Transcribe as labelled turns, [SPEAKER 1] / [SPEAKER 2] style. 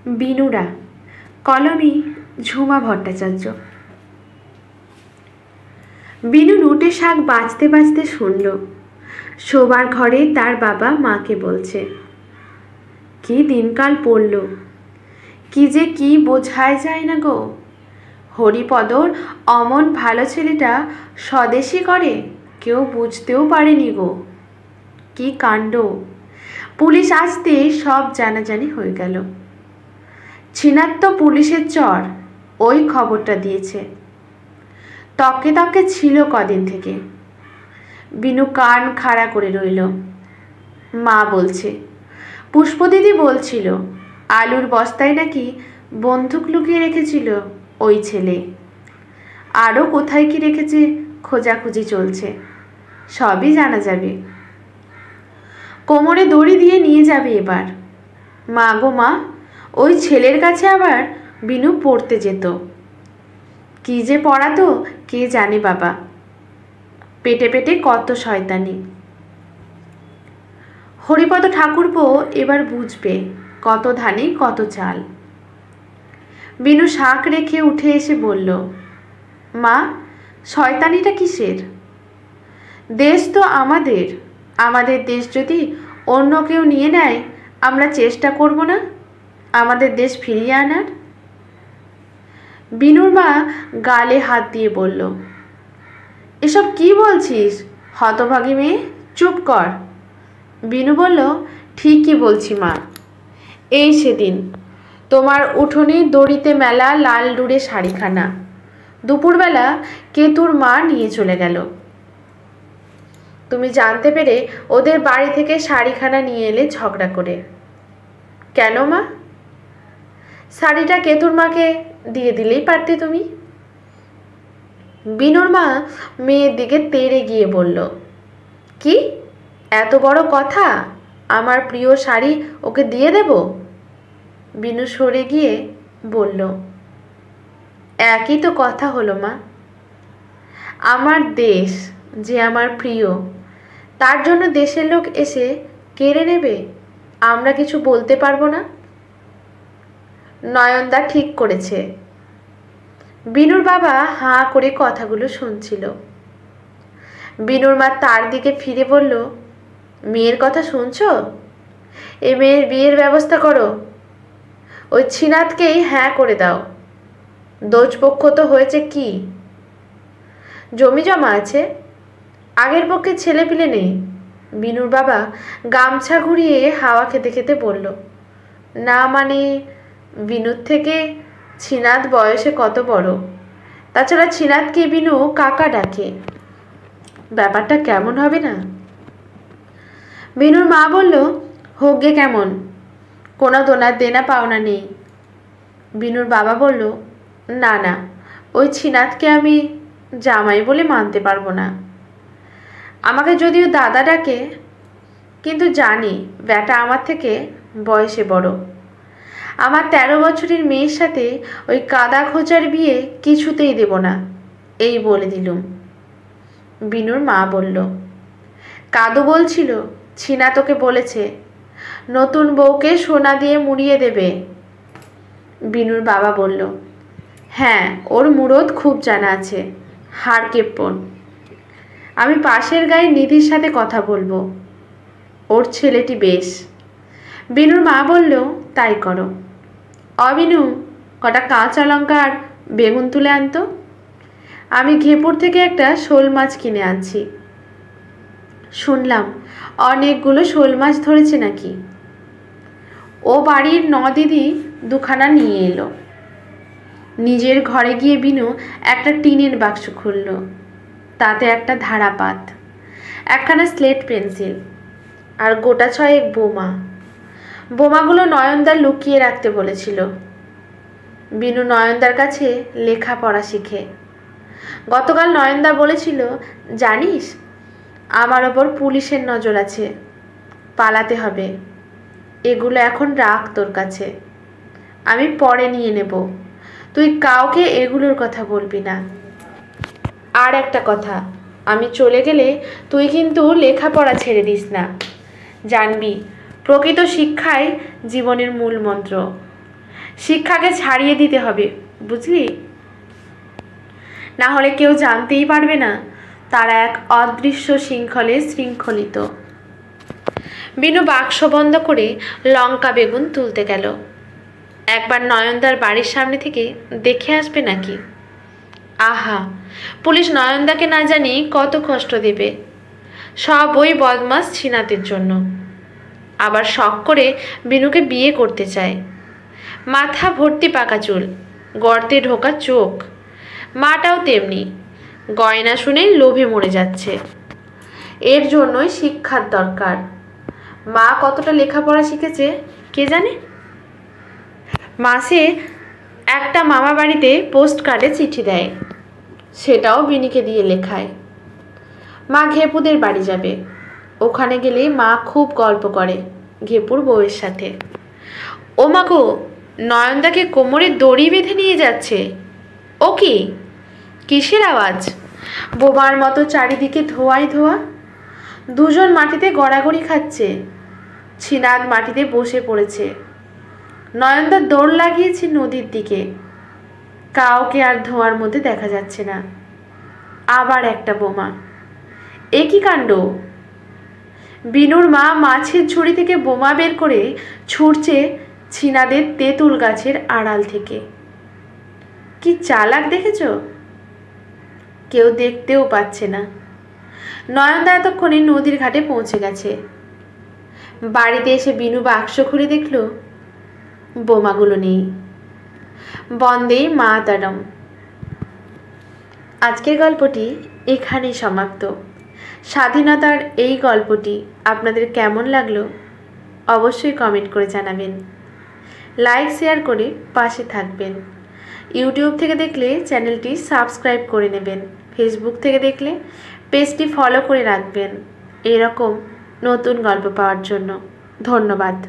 [SPEAKER 1] বিনুরা, কলমে ঝুমা ভট্টাচার্য। বিনু নোটে শাক বাঁচতে বাঁচতে শুনল শোবার ঘরে তার বাবা মাকে বলছে, কি দিনকাল পড়ল, কি যে কি বোঝায় যায় না গো। হরিপদর অমন ভালো ছেলেটা স্বদেশী করে কেউ বুঝতেও পারেনি গো। কি কাণ্ড! পুলিশ আসতে সব জানাজানি হয়ে গেল। ছিনাত তো পুলিশের চর, ওই খবরটা দিয়েছে। তকে তকে ছিল কদিন থেকে। বিনু কান খাড়া করে রইল। মা বলছে, পুষ্পদিদি বলছিল আলুর বস্তায় নাকি বন্দুক লুকিয়ে রেখেছিল ওই ছেলে। আরও কোথায় কি রেখেছে খোঁজাখুঁজি চলছে, সবই জানা যাবে। কোমরে দড়ি দিয়ে নিয়ে যাবে এবার। মা গো মা, ওই ছেলের কাছে আবার বিনু পড়তে যেত। কি যে পড়াতো কে জানে বাবা। পেটে পেটে কত শয়তানি। হরিপদ ঠাকুরপো এবার বুঝবে কত ধানে কত চাল। বিনু শাক রেখে উঠে এসে বলল, মা, শয়তানিটা কিসের? দেশ তো আমাদের। আমাদের দেশ যদি অন্য কেউ নিয়ে নেয়, আমরা চেষ্টা করব না আমাদের দেশ ফিরিয়ে আনার? বিনুর মা গালে হাত দিয়ে বলল, এসব কি বলছিস হতভাগী মেয়ে, চুপ কর। বিনু বলল, ঠিকই বলছি মা। এই সেদিন তোমার উঠোনে দড়িতে মেলা লাল ডুরে শাড়িখানা দুপুরবেলা কেতুর মা নিয়ে চলে গেল। তুমি জানতে পেরে ওদের বাড়ি থেকে শাড়িখানা নিয়ে এলে ঝগড়া করে। কেন মা? শাড়িটা কেতুর মাকে দিয়ে দিলেই পারতে তুমি। বিনুর মা মেয়ের দিকে তেড়ে গিয়ে বলল, কি এত বড় কথা, আমার প্রিয় শাড়ি ওকে দিয়ে দেব? বিনু সরে গিয়ে বলল, একই তো কথা হলো মা। আমার দেশ যে আমার প্রিয়, তার জন্য দেশের লোক এসে কেড়ে নেবে, আমরা কিছু বলতে পারবো না? নয়নদা ঠিক করেছে। বিনুর বাবা হাঁ করে কথাগুলো শুনছিল। বিনুর মা তার দিকে ফিরে বলল, মেয়ের কথা শুনছ? এ মেয়ের বিয়ের ব্যবস্থা করো। ওই ছিনাতকেই হ্যাঁ করে দাও। দোষপক্ষ তো হয়েছে কি, জমি জমা আছে, আগের পক্ষে ছেলেপিলে নেই। বিনুর বাবা গামছা ঘুরিয়ে হাওয়া খেতে খেতে বলল, না মানে বিনুর থেকে ছিনাত বয়সে কত বড়, তাছাড়া ছিনাতকে বিনু কাকা ডাকে, ব্যাপারটা কেমন হবে না? বিনুর মা বলল, হোক গে কেমন, কোনো দেনা পাওনা নেই। বিনুর বাবা বলল, না না, ওই ছিনাতকে আমি জামাই বলে মানতে পারবো না। আমাকে যদিও দাদা ডাকে, কিন্তু জানি ব্যাটা আমার থেকে বয়সে বড়। আমার 13 বছরের মেয়ের সাথে ওই কাদা খোঁচার বিয়ে কিছুতেই দেব না, এই বলে দিলুম। বিনুর মা বলল, কাদু বলছিল ছিনা তোকে বলেছে নতুন বউকে সোনা দিয়ে মুড়িয়ে দেবে। বিনুর বাবা বলল, হ্যাঁ, ওর মুরদ খুব জানা আছে, হাড় কেপ্পন। আমি পাশের গায়ে নিধির সাথে কথা বলবো, ওর ছেলেটি বেশ। বিনুর মা বলল, তাই করো। অবিনু, কটা কাঁচা লঙ্কা আর বেগুন তুলে আনতো। আমি ঘেপুর থেকে একটা শোল মাছ কিনে আনছি। শুনলাম অনেকগুলো শোল মাছ ধরেছে নাকি। ও বাড়ির দিদি দুখানা নিয়ে এলো। নিজের ঘরে গিয়ে বিনু একটা টিনের বাক্স খুলল। তাতে একটা ধারাপাত, একখানা স্লেট পেন্সিল আর গোটা 6 বোমা। বোমাগুলো নয়নদার লুকিয়ে রাখতে বলেছিল। বিনু নয়নদার কাছে লেখাপড়া শিখে। গতকাল নয়নদা বলেছিল, জানিস আমার ওপর পুলিশের নজর আছে, পালাতে হবে। এগুলো এখন রাখ তোর কাছে, আমি পরে নিয়ে নেব। তুই কাউকে এগুলোর কথা বলবি না। আর একটা কথা, আমি চলে গেলে তুই কিন্তু লেখাপড়া ছেড়ে দিস না। জানবি প্রকৃত শিক্ষাই জীবনের মূল মন্ত্র। শিক্ষাকে ছাড়িয়ে দিতে হবে, বুঝলি? না হলে কেউ জানতেই পারবে না তারা এক অদৃশ্য শৃঙ্খলে শৃঙ্খলিত। বিনু বাক্স বন্ধ করে লঙ্কা বেগুন তুলতে গেল। একবার নয়নদার বাড়ির সামনে থেকে দেখে আসবে নাকি? আহা, পুলিশ নয়নদাকে না জানি কত কষ্ট দেবে। সব ওই বদমাস ছিনাতের জন্য। আবার শখ করে বিনুকে বিয়ে করতে চায়। মাথা ভর্তি পাকা চুল, গর্তে ঢোকা চোখ, মাটাও তেমনি। গয়না শুনেই লোভে মরে যাচ্ছে। এর জন্যই শিক্ষার দরকার। মা কতটা লেখাপড়া শিখেছে কে জানে। মাসে একটা মামা বাড়িতে পোস্ট কার্ডে চিঠি দেয়, সেটাও বিনিকে দিয়ে লেখায়। মা ঘেপুদের বাড়ি যাবে। ওখানে গেলে মা খুব গল্প করে ঘেপুর বউয়ের সাথে। ও মা গো, নয়নদাকে কোমরে দড়ি বেঁধে নিয়ে যাচ্ছে। ও কি, কিসের আওয়াজ? বোমার মতো চারিদিকে ধোঁয়ায় ধোঁয়া। দুজন মাটিতে গড়াগড়ি খাচ্ছে। ছিনাদ মাটিতে বসে পড়েছে। নয়নদা দৌড় লাগিয়েছে নদীর দিকে। কাউকে আর ধোঁয়ার মধ্যে দেখা যাচ্ছে না। আবার একটা বোমা। এ কি কাণ্ড! বিনুর মা মাছের ঝুড়ি থেকে বোমা বের করে ছুটছে ছিনাদের তেঁতুল গাছের আড়াল থেকে। কি চালাক দেখেছ? কেউ দেখতেও পাচ্ছে না। নয়নদা এতক্ষণে নদীর ঘাটে পৌঁছে গেছে। বাড়িতে এসে বিনু বাক্স খুলে দেখল বোমাগুলো নেই। বন্দে মাতরম। আজকের গল্পটি এখানেই সমাপ্ত। স্বাধীনতার এই গল্পটি আপনাদের কেমন লাগলো অবশ্যই কমেন্ট করে জানাবেন। লাইক শেয়ার করে পাশে থাকবেন। ইউটিউব থেকে দেখলে চ্যানেলটি সাবস্ক্রাইব করে নেবেন। ফেসবুক থেকে দেখলে পেজটি ফলো করে রাখবেন এরকম নতুন গল্প পাওয়ার জন্য। ধন্যবাদ।